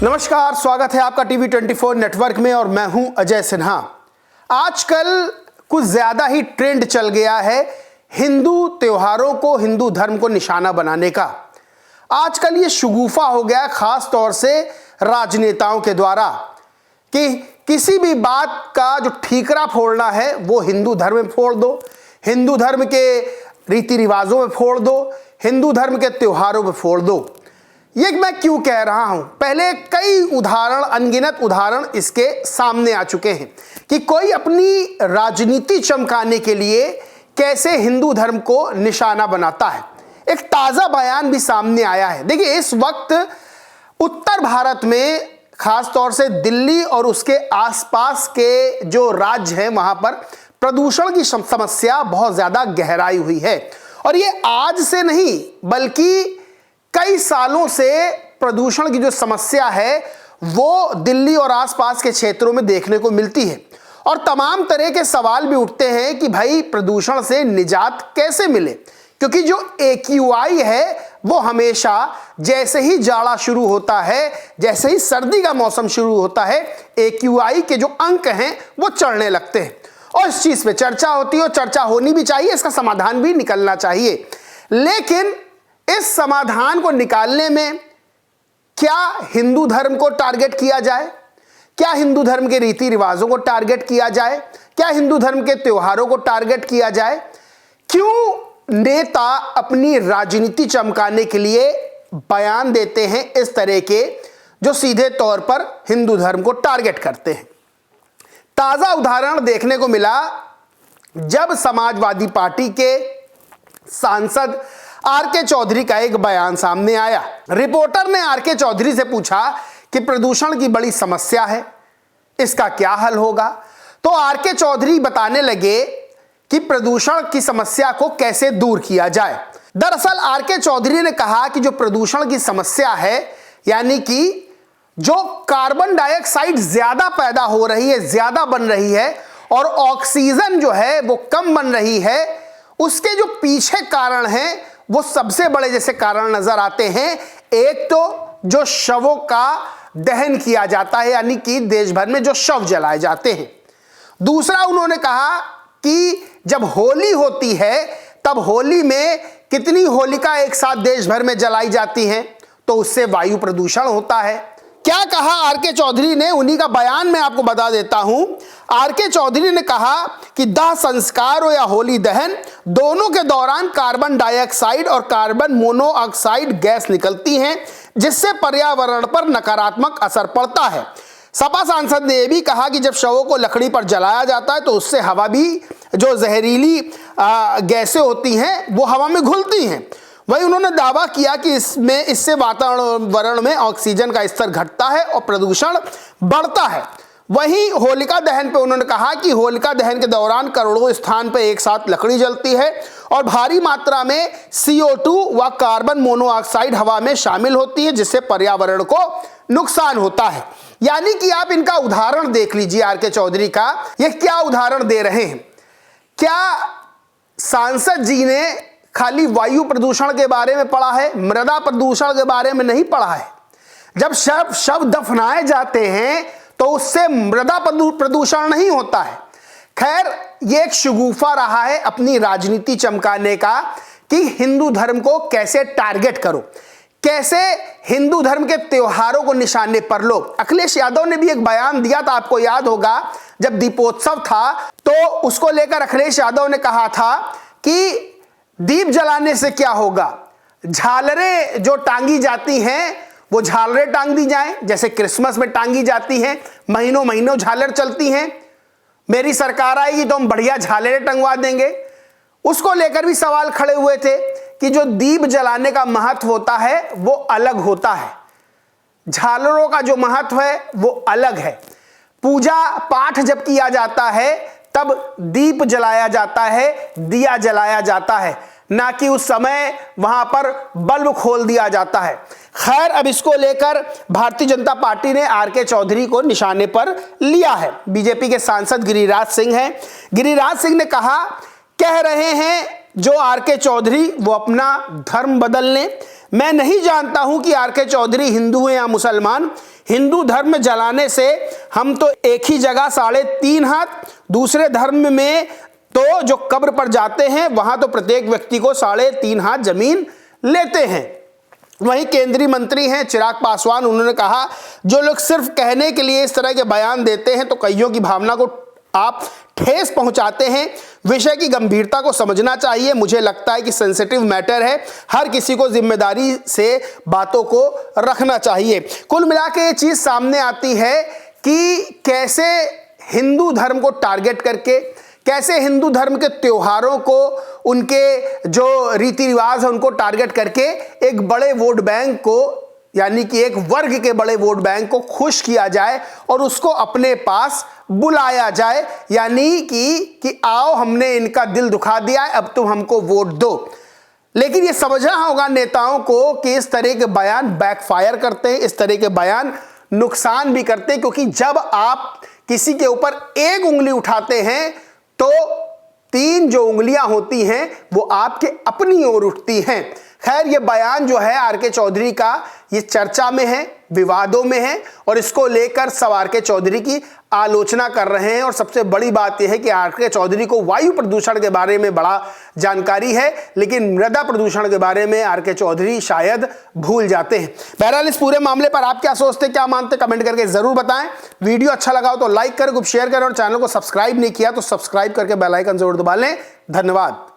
नमस्कार, स्वागत है आपका टीवी 24 नेटवर्क में और मैं हूं अजय सिन्हा। आजकल कुछ ज्यादा ही ट्रेंड चल गया है हिंदू त्योहारों को, हिंदू धर्म को निशाना बनाने का। आजकल ये शगुफा हो गया है, खास तौर से राजनेताओं के द्वारा, कि किसी भी बात का जो ठीकरा फोड़ना है वो हिंदू धर्म में फोड़ दो, हिंदू धर्म के रीति रिवाजों में फोड़ दो, हिंदू धर्म के त्योहारों में फोड़ दो। ये मैं क्यों कह रहा हूं? पहले कई उदाहरण, अनगिनत उदाहरण इसके सामने आ चुके हैं कि कोई अपनी राजनीति चमकाने के लिए कैसे हिंदू धर्म को निशाना बनाता है। एक ताजा बयान भी सामने आया है। देखिए, इस वक्त उत्तर भारत में, खास तौर से दिल्ली और उसके आसपास के जो राज्य हैं, वहां पर प्रदूषण की समस्या बहुत ज्यादा गहराई हुई है। और ये आज से नहीं बल्कि कई सालों से प्रदूषण की जो समस्या है वो दिल्ली और आसपास के क्षेत्रों में देखने को मिलती है। और तमाम तरह के सवाल भी उठते हैं कि भाई प्रदूषण से निजात कैसे मिले, क्योंकि जो AQI है वो हमेशा जैसे ही जाड़ा शुरू होता है, जैसे ही सर्दी का मौसम शुरू होता है, AQI के जो अंक हैं वो चढ़ने लगते हैं। और इस चीज पे चर्चा होती है और चर्चा होनी भी चाहिए, इसका समाधान भी निकलना चाहिए। लेकिन इस समाधान को निकालने में क्या हिंदू धर्म को टारगेट किया जाए? क्या हिंदू धर्म के रीति रिवाजों को टारगेट किया जाए? क्या हिंदू धर्म के त्योहारों को टारगेट किया जाए? क्यों नेता अपनी राजनीति चमकाने के लिए बयान देते हैं इस तरह के, जो सीधे तौर पर हिंदू धर्म को टारगेट करते हैं? ताजा उदाहरण देखने को मिला जब समाजवादी पार्टी के सांसद आर.के. चौधरी का एक बयान सामने आया। रिपोर्टर ने आर.के. चौधरी से पूछा कि प्रदूषण की बड़ी समस्या है, इसका क्या हल होगा? तो आर.के. चौधरी बताने लगे कि प्रदूषण की समस्या को कैसे दूर किया जाए। दरअसल आर.के. चौधरी ने कहा कि जो प्रदूषण की समस्या है, यानी कि जो कार्बन डाइऑक्साइड ज्यादा पैदा हो रही है, ज्यादा बन रही है और ऑक्सीजन जो है वो कम बन रही है, उसके जो पीछे कारण हैं वो सबसे बड़े जैसे कारण नजर आते हैं। एक तो जो शवों का दहन किया जाता है, यानी कि देश भर में जो शव जलाए जाते हैं। दूसरा, उन्होंने कहा कि जब होली होती है तब होली में कितनी होलिका एक साथ देश भर में जलाई जाती हैं, तो उससे वायु प्रदूषण होता है। क्या कहा आर.के. चौधरी ने, उन्हीं का बयान मैं आपको बता देता हूं। आर.के. चौधरी ने कहा कि दाह संस्कार हो या होली दहन, दोनों के दौरान कार्बन डाइऑक्साइड और कार्बन मोनोऑक्साइड गैस निकलती हैं, जिससे पर्यावरण पर नकारात्मक असर पड़ता है। सपा सांसद ने यह भी कहा कि जब शवों को लकड़ी पर जलाया जाता है तो उससे हवा भी, जो जहरीली गैसें होती हैं वो हवा में घुलती हैं। वहीं उन्होंने दावा किया कि इससे वातावरण में ऑक्सीजन का स्तर घटता है और प्रदूषण बढ़ता है। वहीं होलिका दहन पे उन्होंने कहा कि होलिका दहन के दौरान करोड़ों स्थान पर एक साथ लकड़ी जलती है और भारी मात्रा में CO2 व कार्बन मोनोऑक्साइड हवा में शामिल होती है, जिससे पर्यावरण को नुकसान होता है। यानी कि आप इनका उदाहरण देख लीजिए, आर.के. चौधरी का ये क्या उदाहरण दे रहे हैं। क्या सांसद जी ने खाली वायु प्रदूषण के बारे में पढ़ा है, मृदा प्रदूषण के बारे में नहीं पढ़ा है? जब शव दफनाए जाते हैं तो उससे मृदा प्रदूषण नहीं होता है। खैर, ये एक शगुफा रहा है अपनी राजनीति चमकाने का कि हिंदू धर्म को कैसे टारगेट करो, कैसे हिंदू धर्म के त्योहारों को निशाने पर लो। अखिलेश यादव ने भी एक बयान दिया था, आपको याद होगा, जब दीपोत्सव था तो उसको लेकर अखिलेश यादव ने कहा था कि दीप जलाने से क्या होगा, झालरें जो टांगी जाती हैं वो झालरें टांग दी जाएं, जैसे क्रिसमस में टांगी जाती हैं, महीनों महीनों झालर चलती हैं। मेरी सरकार आएगी तो हम बढ़िया झालरें टंगवा देंगे। उसको लेकर भी सवाल खड़े हुए थे कि जो दीप जलाने का महत्व होता है वो अलग होता है, झालरों का जो महत्व है वो अलग है। पूजा पाठ जब किया जाता है तब दीप जलाया जाता है, दिया जलाया जाता है, ना कि उस समय वहां पर बल्ब खोल दिया जाता है। खैर, अब इसको लेकर भारतीय जनता पार्टी ने आर.के. चौधरी को निशाने पर लिया है। बीजेपी के सांसद गिरिराज सिंह हैं। गिरिराज सिंह ने कहा, कह रहे हैं जो आर.के. चौधरी वो अपना धर्म बदल लें। मैं नहीं जानता हूं कि आर.के. चौधरी हिंदू हैं या मुसलमान। हिंदू धर्म जलाने से हम तो एक ही जगह 3.5 हाथ, दूसरे धर्म में तो जो कब्र पर जाते हैं वहां तो प्रत्येक व्यक्ति को 3.5 हाथ जमीन लेते हैं। वहीं केंद्रीय मंत्री हैं चिराग पासवान, उन्होंने कहा जो लोग सिर्फ कहने के लिए इस तरह के बयान देते हैं तो कईयों की भावना को आप ठेस पहुंचाते हैं। विषय की गंभीरता को समझना चाहिए। मुझे लगता है कि सेंसिटिव मैटर है, हर किसी को जिम्मेदारी से बातों को रखना चाहिए। कुल मिला के ये चीज सामने आती है कि कैसे हिंदू धर्म को टारगेट करके, कैसे हिंदू धर्म के त्योहारों को, उनके जो रीति रिवाज है उनको टारगेट करके एक बड़े वोट बैंक को, यानी कि एक वर्ग के बड़े वोट बैंक को खुश किया जाए और उसको अपने पास बुलाया जाए, यानी कि आओ हमने इनका दिल दुखा दिया है, अब तुम हमको वोट दो। लेकिन ये समझना होगा नेताओं को कि इस तरह के बयान बैकफायर करते हैं, इस तरह के बयान नुकसान भी करते हैं, क्योंकि जब आप किसी के ऊपर एक उंगली उठाते हैं तो 3 जो उंगलियां होती हैं वो आपके अपनी ओर उठती हैं। खैर, ये बयान जो है आर.के. चौधरी का, ये चर्चा में है, विवादों में है और इसको लेकर सब आर.के. चौधरी की आलोचना कर रहे हैं। और सबसे बड़ी बात यह है कि आर.के. चौधरी को वायु प्रदूषण के बारे में बड़ा जानकारी है, लेकिन मृदा प्रदूषण के बारे में आर.के. चौधरी शायद भूल जाते हैं। बहरहाल, इस पूरे मामले पर आप क्या सोचते, क्या मानते, कमेंट करके जरूर बताएं। वीडियो अच्छा लगा हो तो लाइक करें, शेयर करें और चैनल को सब्सक्राइब नहीं किया तो सब्सक्राइब करके बेल आइकन जरूर दबा लें। धन्यवाद।